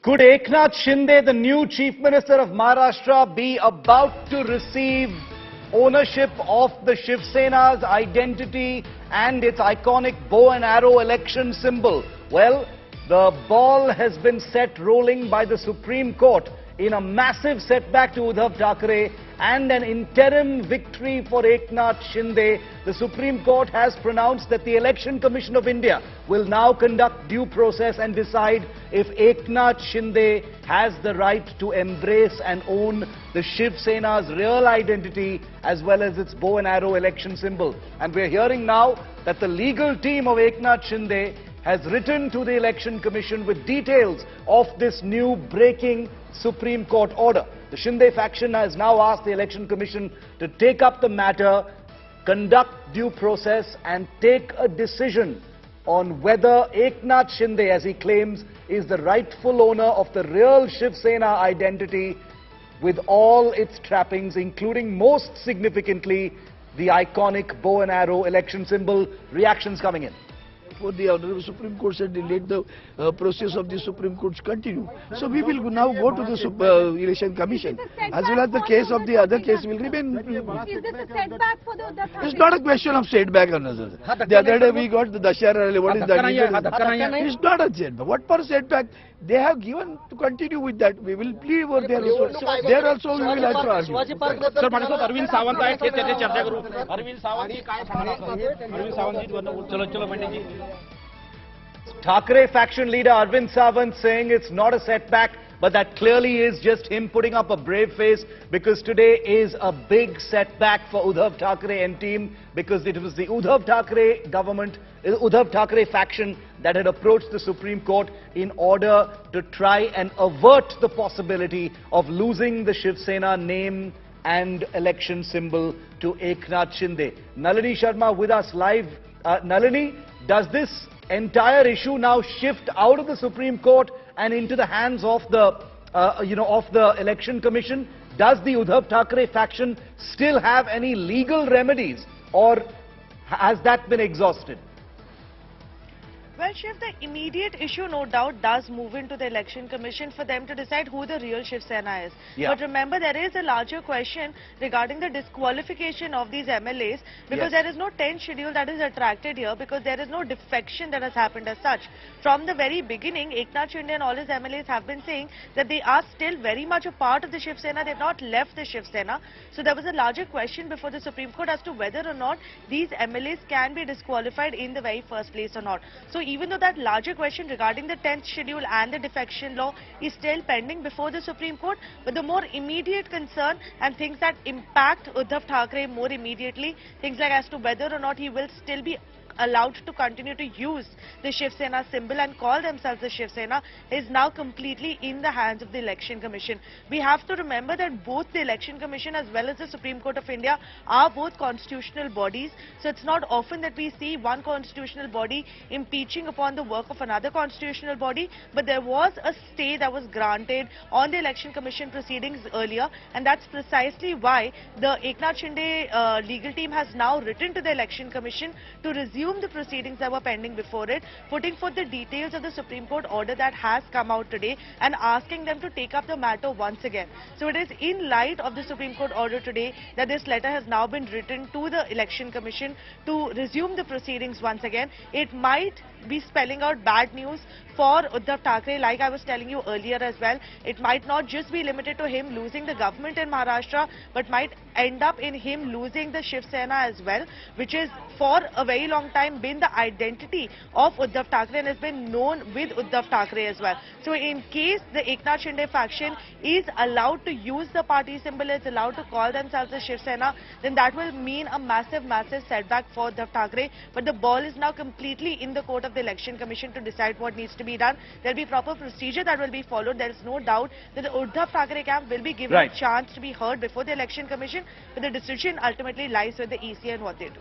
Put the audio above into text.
Could Eknath Shinde, the new Chief Minister of Maharashtra, be about to receive ownership of the Shiv Sena's identity and its iconic bow and arrow election symbol? Well, the ball has been set rolling by the Supreme Court in a massive setback to Uddhav Thackeray and an interim victory for Eknath Shinde. The Supreme Court has pronounced that the Election Commission of India will now conduct due process and decide if Eknath Shinde has the right to embrace and own the Shiv Sena's real identity as well as its bow and arrow election symbol. And we're hearing now that the legal team of Eknath Shinde has written to the Election Commission with details of this new breaking Supreme Court order. The Shinde faction has now asked the Election Commission to take up the matter, conduct due process and take a decision on whether Eknath Shinde, as he claims, is the rightful owner of the real Shiv Sena identity with all its trappings, including most significantly the iconic bow and arrow election symbol. Reactions coming in. For the Honorable Supreme Court said, let the process of the Supreme Court continue. So we will now go to the Election Commission, as well as the case of the other case will remain. Is this a setback for the Uddhav Thackeray? It's not a question of setback, Anazar. The other day we got the Dashara, what is that? It's not a setback. What for setback? They have given to continue with that. We will plead over there also. There also we will have to argue. Sir म्हणतो अरविंद सावंत आहेत हे त्याची चर्चा करू. अरविंद सावंत जी काय सांगणार? अरविंद सावंत जी चलो पंडित जी. Thackeray faction leader Arvind Sawant saying it's not a setback, but that clearly is just him putting up a brave face, because today is a big setback for Uddhav Thackeray and team, because it was the Uddhav Thackeray government, Uddhav Thackeray faction that had approached the Supreme Court in order to try and avert the possibility of losing the Shiv Sena name and election symbol to Eknath Shinde. Nalini Sharma with us live. Nalini, does this entire issue now shift out of the Supreme Court and into the hands of the, of the Election Commission? Does the Uddhav Thackeray faction still have any legal remedies, or has that been exhausted? Well, Shiv, the immediate issue, no doubt, does move into the Election Commission for them to decide who the real Shiv Sena is. Yeah. But remember, there is a larger question regarding the disqualification of these MLAs, because there is no 10th schedule that is attracted here, because there is no defection that has happened as such. From the very beginning, Eknath Shinde and all his MLAs have been saying that they are still very much a part of the Shiv Sena. They have not left the Shiv Sena. So there was a larger question before the Supreme Court as to whether or not these MLAs can be disqualified in the very first place or not. So even though that larger question regarding the 10th schedule and the defection law is still pending before the Supreme Court, but the more immediate concern and things that impact Uddhav Thackeray more immediately, things like as to whether or not he will still be allowed to continue to use the Shiv Sena symbol and call themselves the Shiv Sena, is now completely in the hands of the Election Commission. We have to remember that both the Election Commission as well as the Supreme Court of India are both constitutional bodies. So it's not often that we see one constitutional body impeaching upon the work of another constitutional body, but there was a stay that was granted on the Election Commission proceedings earlier, and that's precisely why the Eknath Shinde legal team has now written to the Election Commission to resume the proceedings that were pending before it, putting forth the details of the Supreme Court order that has come out today and asking them to take up the matter once again. So it is in light of the Supreme Court order today that this letter has now been written to the Election Commission to resume the proceedings once again. It might be spelling out bad news for Uddhav Thackeray, like I was telling you earlier as well. It might not just be limited to him losing the government in Maharashtra, but might end up in him losing the Shiv Sena as well, which is for a very long time been the identity of Uddhav Thackeray and has been known with Uddhav Thackeray as well. So in case the Eknath Shinde faction is allowed to use the party symbol, is allowed to call themselves the Shiv Sena, then that will mean a massive setback for Uddhav Thackeray. But the ball is now completely in the court of the Election Commission to decide what needs to be done. There will be proper procedure that will be followed. There is no doubt that the Uddhav Thackeray camp will be given a chance to be heard before the Election Commission, but the decision ultimately lies with the EC and what they do.